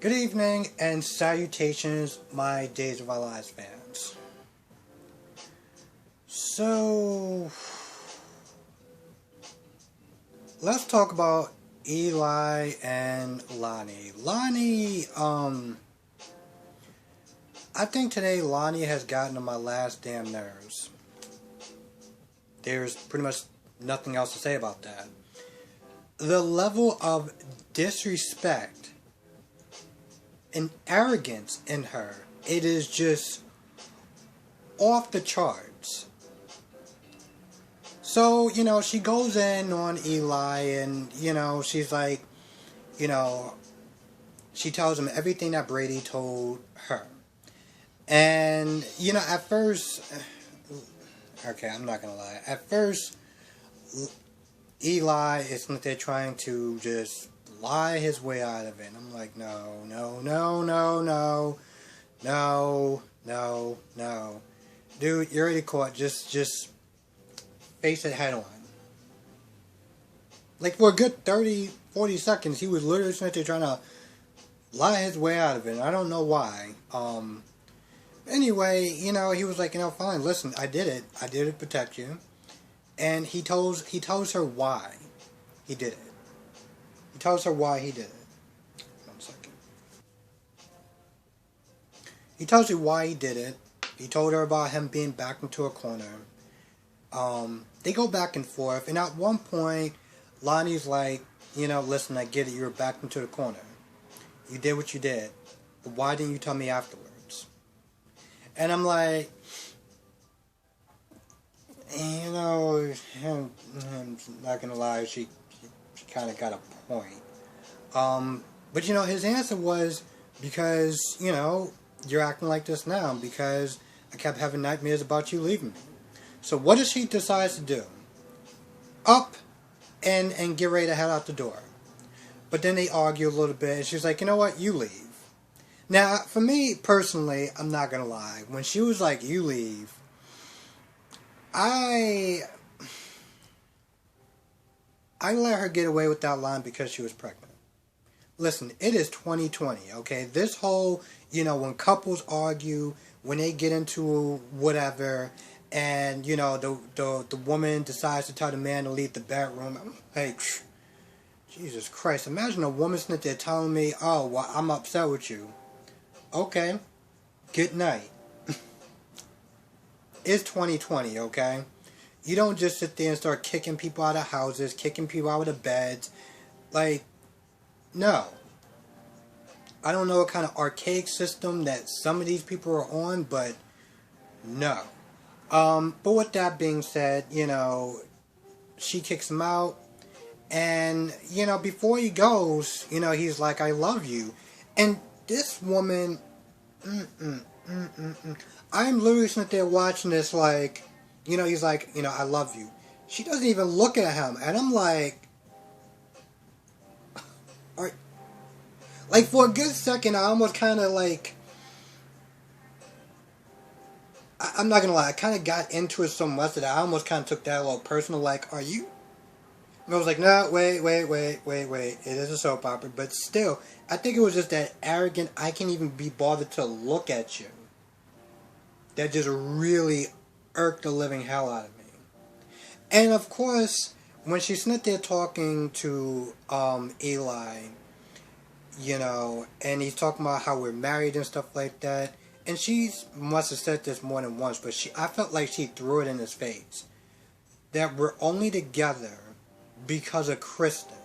Good evening and salutations, my Days of Our Lives fans. So, let's talk about Eli and Lonnie. I think today Lonnie has gotten on my last damn nerves. There's pretty much nothing else to say about that. The level of disrespect and arrogance in her, it is just off the charts. So, she goes in on Eli and, she's like, she tells him everything that Brady told her. And, at first, okay, I'm not gonna lie. At first, Eli is like they're trying to just lie his way out of it. And I'm like, no. Dude, you're already caught. Just face it head on. Like, for a good 30, 40 seconds, he was literally sitting there trying to lie his way out of it. And I don't know why. Anyway, he was like, fine, listen, I did it. I did it to protect you. And he tells her why he did it. He tells her why he did it. 1 second. He tells you why he did it. He told her about him being backed into a corner. They go back and forth. And at one point, Lonnie's like, listen, I get it. You were backed into the corner. You did what you did. But why didn't you tell me afterwards? And I'm like, I'm not gonna lie, she kind of got a point. But his answer was, because, you're acting like this now, because I kept having nightmares about you leaving me. So what does she decide to do? Up and get ready to head out the door. But then they argue a little bit, and she's like, you know what, you leave. Now, for me, personally, I'm not gonna lie, when she was like, you leave, I let her get away with that line because she was pregnant. Listen, it is 2020, okay? This whole, when couples argue, when they get into whatever, and, the woman decides to tell the man to leave the bedroom. Hey, Jesus Christ, imagine a woman sitting there telling me, oh, well, I'm upset with you. Okay, good night. It's 2020, okay? You don't just sit there and start kicking people out of houses, kicking people out of beds. Like, no. I don't know what kind of archaic system that some of these people are on, but no. But with that being said, she kicks him out. And, before he goes, he's like, I love you. And this woman, I'm literally sitting there watching this like, he's like, I love you. She doesn't even look at him. And I'm like, for a good second, I almost kind of like, I'm not going to lie, I kind of got into it so much that I almost kind of took that a little personal, like, are you? And I was like, no, wait. It is a soap opera. But still, I think it was just that arrogant, I can't even be bothered to look at you. That just really irked the living hell out of me. And of course, when she's sitting there talking to Eli, and he's talking about how we're married and stuff like that, and she must have said this more than once, but I felt like she threw it in his face. That we're only together because of Kristen.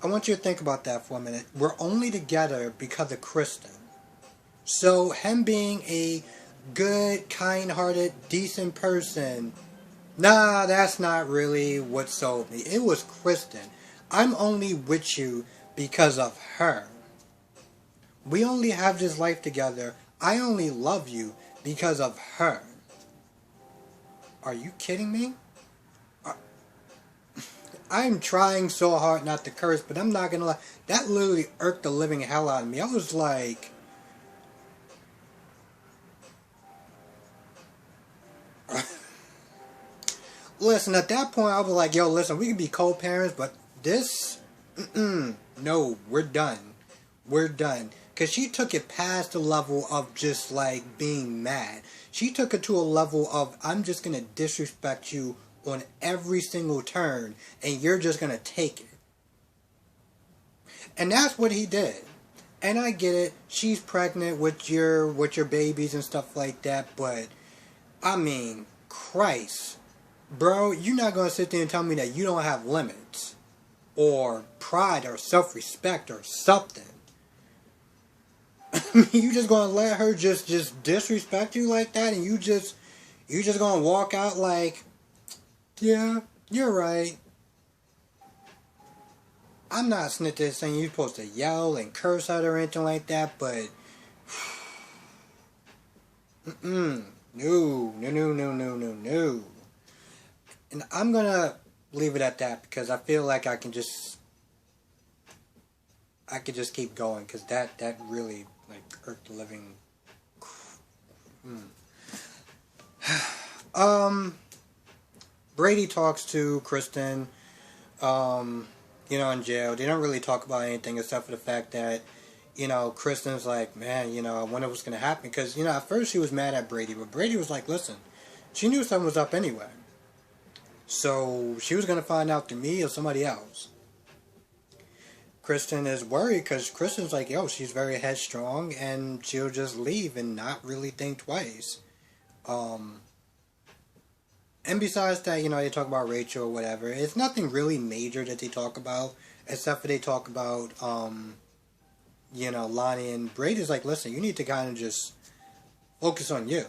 I want you to think about that for a minute. We're only together because of Kristen. So him being a good, kind-hearted, decent person, nah, that's not really what sold me. It was Kristen. I'm only with you because of her. We only have this life together. I only love you because of her. Are you kidding me? I'm trying so hard not to curse, but I'm not gonna lie. That literally irked the living hell out of me. I was like, listen, at that point, I was like, yo, listen, we can be co-parents, but this, no, we're done. We're done. Because she took it past the level of just like being mad. She took it to a level of, I'm just going to disrespect you on every single turn, and you're just going to take it. And that's what he did. And I get it. She's pregnant with your babies and stuff like that, but I mean, Christ. Bro, you're not going to sit there and tell me that you don't have limits or pride or self-respect or something. You just gonna let her just disrespect you like that, and you just gonna walk out like, yeah, you're right. I'm not sitting there saying you're supposed to yell and curse at her or anything like that, but no, no, no, no, no, no, no. And I'm gonna leave it at that because I feel like I could just keep going because that really like irked the living. Brady talks to Kristen, in jail. They don't really talk about anything except for the fact that, Kristen's like, man, I wonder what's gonna happen because, at first she was mad at Brady, but Brady was like, listen, she knew something was up anyway. So she was gonna find out through me or somebody else. Kristen is worried because Kristen's like, yo, she's very headstrong and she'll just leave and not really think twice. And besides that, they talk about Rachel or whatever. It's nothing really major that they talk about, except for they talk about, Lonnie and Brady's like, listen, you need to kind of just focus on you.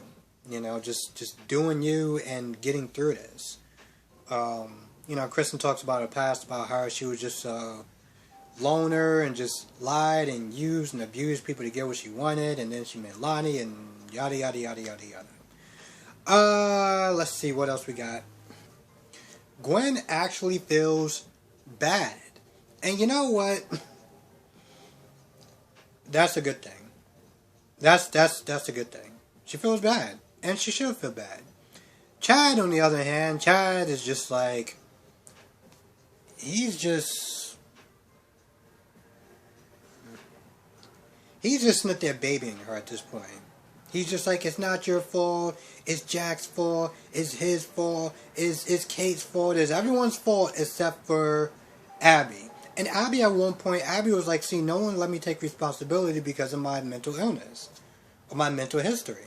Just doing you and getting through this. Kristen talks about her past, about how she was just loner and just lied and used and abused people to get what she wanted, and then she met Lonnie and yada yada yada yada yada. Let's see what else we got. Gwen actually feels bad, and you know what? That's a good thing. That's a good thing. She feels bad, and she should feel bad. Chad, on the other hand, Chad is just like, he's just sitting there babying her at this point. He's just like, it's not your fault, it's Jack's fault, it's his fault, it's Kate's fault, it's everyone's fault except for Abby. And Abby, at one point, Abby was like, see, no one let me take responsibility because of my mental illness, or my mental history.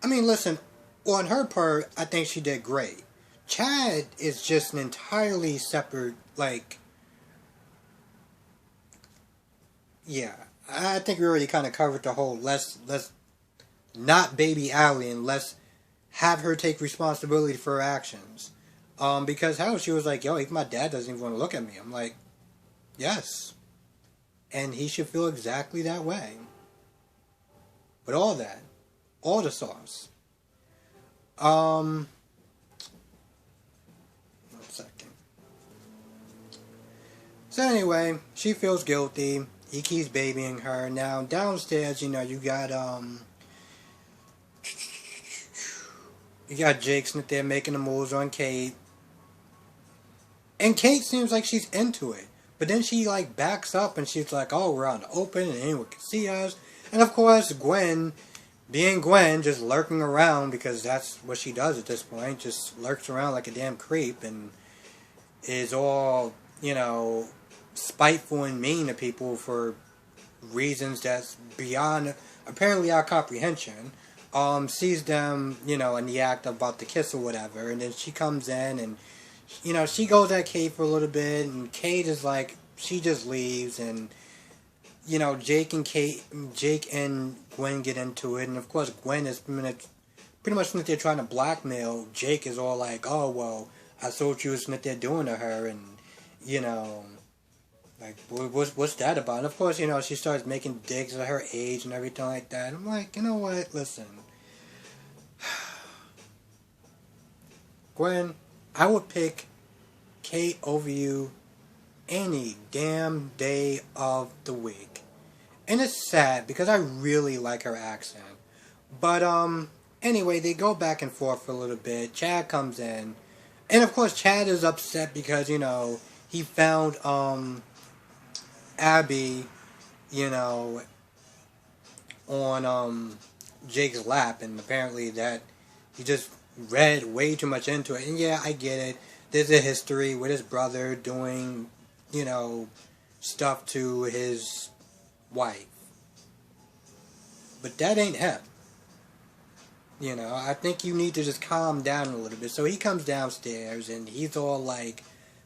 I mean, listen, on her part, I think she did great. Chad is just an entirely separate, like, yeah. I think we already kind of covered the whole, let's not baby Allie and let's have her take responsibility for her actions. Because how she was like, yo, if my dad doesn't even want to look at me, I'm like, yes. And he should feel exactly that way. But all that, all the sauce. 1 second. So anyway, she feels guilty. He keeps babying her. Now downstairs, you got Jake sitting there making the moves on Kate. And Kate seems like she's into it. But then she like backs up and she's like, oh, we're out in the open and anyone can see us. And of course, Gwen, being Gwen, just lurking around because that's what she does at this point. Just lurks around like a damn creep and is all, spiteful and mean to people for reasons that's beyond, apparently, our comprehension. Sees them, in the act about the kiss or whatever. And then she comes in and, she goes at Kate for a little bit. And Kate is like, she just leaves and... Jake and Gwen get into it, and of course Gwen is pretty much when they're trying to blackmail. Jake is all like, "Oh well, I saw what you was there doing to her," and like, what's that about? And of course, she starts making digs at her age and everything like that. I'm like, you know what? Listen, Gwen, I would pick Kate over you any damn day of the week. And it's sad because I really like her accent. But Anyway, they go back and forth for a little bit. Chad comes in. And of course, Chad is upset because, he found, Abby, you know, on, Jake's lap. And apparently that he just read way too much into it. And yeah, I get it. There's a history with his brother doing, stuff to his wife. But that ain't him. I think you need to just calm down a little bit. So he comes downstairs and he's all like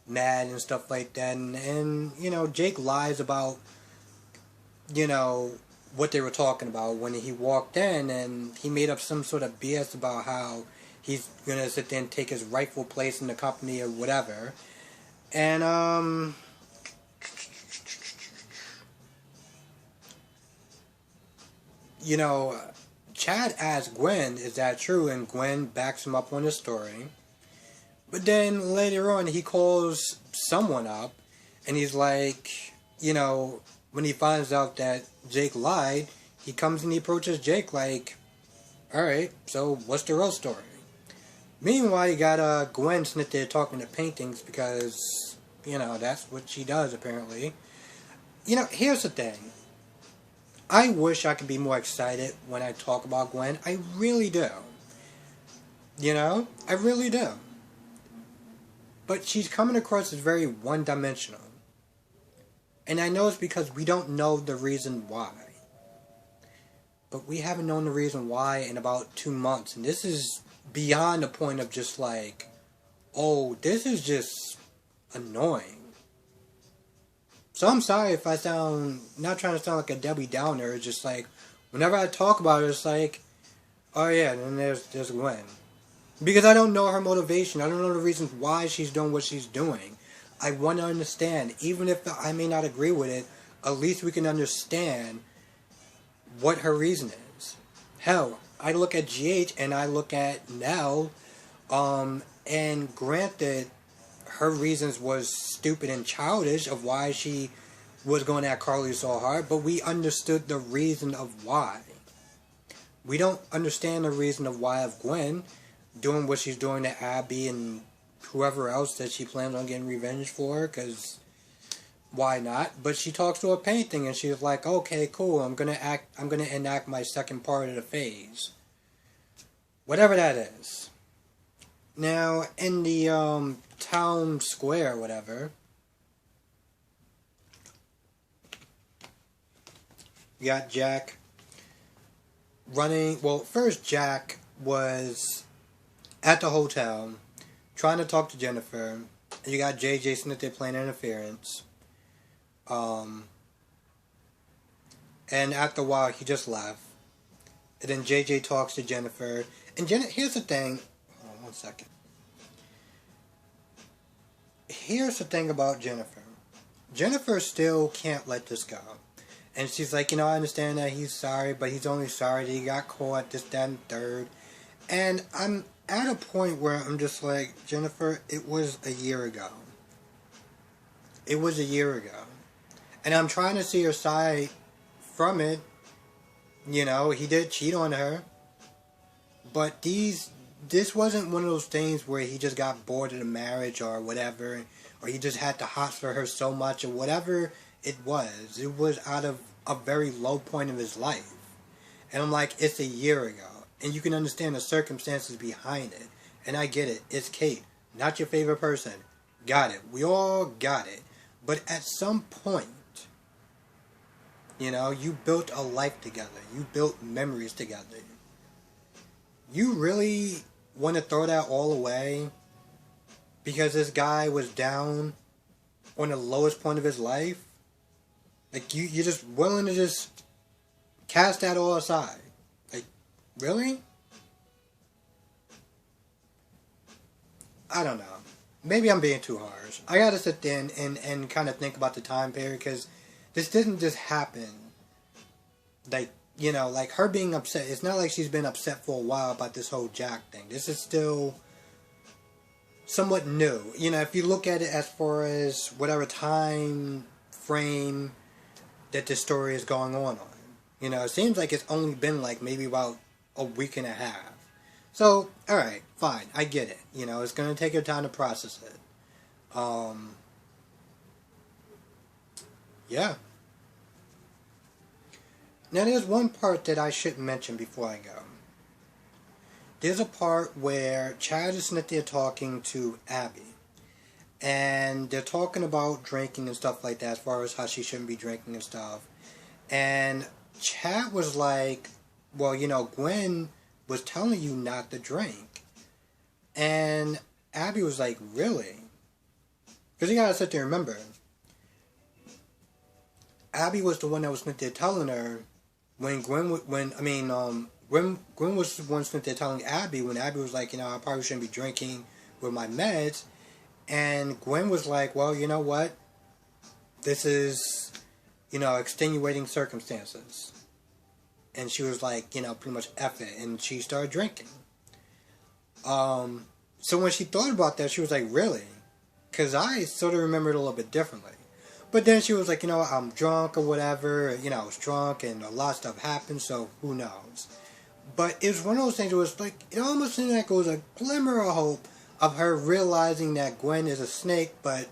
mad and stuff like that. And Jake lies about, what they were talking about when he walked in, and he made up some sort of BS about how he's going to sit there and take his rightful place in the company or whatever. And, Chad asks Gwen, is that true? And Gwen backs him up on his story. But then later on, he calls someone up, and he's like, when he finds out that Jake lied, he comes and he approaches Jake like, alright, so what's the real story? Meanwhile, you got Gwen sitting there talking to paintings because, that's what she does apparently. Here's the thing. I wish I could be more excited when I talk about Gwen. I really do. I really do. But she's coming across as very one-dimensional. And I know it's because we don't know the reason why. But we haven't known the reason why in about 2 months. And this is beyond the point of just like, oh, this is just annoying. So I'm sorry if I sound, not trying to sound like a Debbie Downer, it's just like, whenever I talk about it, it's like, oh yeah, then there's Gwen. Because I don't know her motivation, I don't know the reasons why she's doing what she's doing. I want to understand, even if I may not agree with it, at least we can understand what her reason is. Hell, I look at GH and I look at Nell, and granted, her reasons was stupid and childish of why she was going at Carly so hard, but we understood the reason of why. We don't understand the reason of why of Gwen doing what she's doing to Abby and whoever else that she plans on getting revenge for, because why not? But she talks to a painting and she's like, okay, cool, I'm gonna enact my second part of the phase. Whatever that is. Now, in the town square, whatever, you got Jack running. Well, first Jack was at the hotel trying to talk to Jennifer. And you got JJ sitting there playing interference. And after a while, he just left. And then JJ talks to Jennifer. And here's the thing. Hold on 1 second. Here's the thing about Jennifer. Jennifer still can't let this go. And she's like, I understand that he's sorry, but he's only sorry that he got caught, this, that, and third. And I'm at a point where I'm just like, Jennifer, it was a year ago. It was a year ago. And I'm trying to see her side from it. He did cheat on her. But this wasn't one of those things where he just got bored of the marriage or whatever, or he just had the hots for her so much or whatever it was. It was out of a very low point of his life. And I'm like, it's a year ago. And you can understand the circumstances behind it. And I get it. It's Kate. Not your favorite person. Got it. We all got it. But at some point, you built a life together. You built memories together. You really want to throw that all away because this guy was down on the lowest point of his life? Like, you're just willing to just cast that all aside? Like, really? I don't know. Maybe I'm being too harsh. I gotta sit there and kind of think about the time period, because this didn't just happen. Like, like her being upset. It's not like she's been upset for a while about this whole Jack thing. This is still somewhat new. If you look at it as far as whatever time frame that this story is going on. It seems like it's only been like maybe about a week and a half. So, alright, fine, I get it. You know, it's gonna take your time to process it. Yeah. Now, there's one part that I should mention before I go. There's a part where Chad and Cynthia are talking to Abby. And they're talking about drinking and stuff like that, as far as how she shouldn't be drinking and stuff. And Chad was like, well, you know, Gwen was telling you not to drink. And Abby was like, really? Because you gotta sit there and remember, Abby was the one that was sitting there telling her when Gwen was the one sitting there telling Abby when Abby was like, you know, I probably shouldn't be drinking with my meds. And Gwen was like, well, you know what? This is, you know, extenuating circumstances. And she was like, you know, pretty much F it. And she started drinking. So when she thought about that, she was like, really? Because I sort of remembered it a little bit differently. But then she was like, you know, I'm drunk or whatever. You know, I was drunk and a lot of stuff happened, so who knows. But it was one of those things where it was like, it almost seemed like it was a glimmer of hope of her realizing that Gwen is a snake, but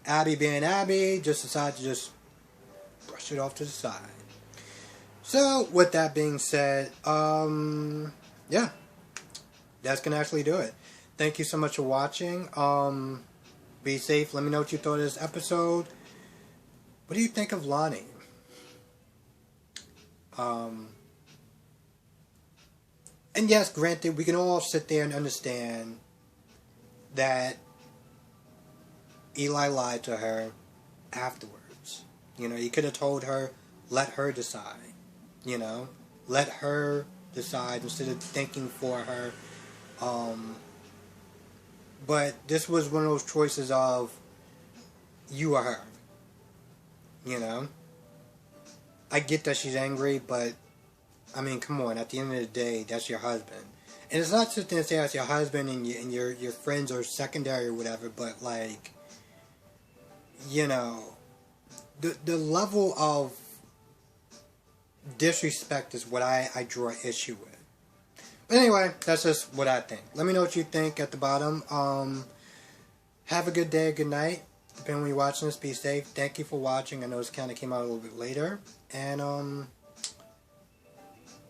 Abby being Abby just decided to just brush it off to the side. So, with that being said, yeah, that's going to actually do it. Thank you so much for watching. Be safe. Let me know what you thought of this episode. What do you think of Lonnie? And yes, granted, we can all sit there and understand that Eli lied to her afterwards. You know, he could have told her, let her decide. You know, let her decide instead of thinking for her. But this was one of those choices of you or her. You know, I get that she's angry, but I mean, come on. At the end of the day, that's your husband, and it's not just to say that's your husband and your friends are secondary or whatever. But like, you know, the level of disrespect is what I draw issue with. But anyway, that's just what I think. Let me know what you think at the bottom. Have a good day, good night. Depending on when you're watching this, be safe. Thank you for watching. I know this kind of came out a little bit later. And,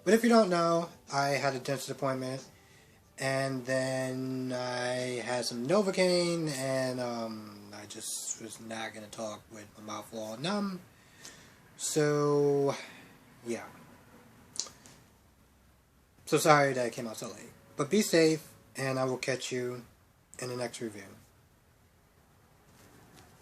but if you don't know, I had a dentist appointment. And then I had some Novocaine. And, I just was not going to talk with my mouth all numb. So, yeah. So sorry that it came out so late. But be safe, and I will catch you in the next review.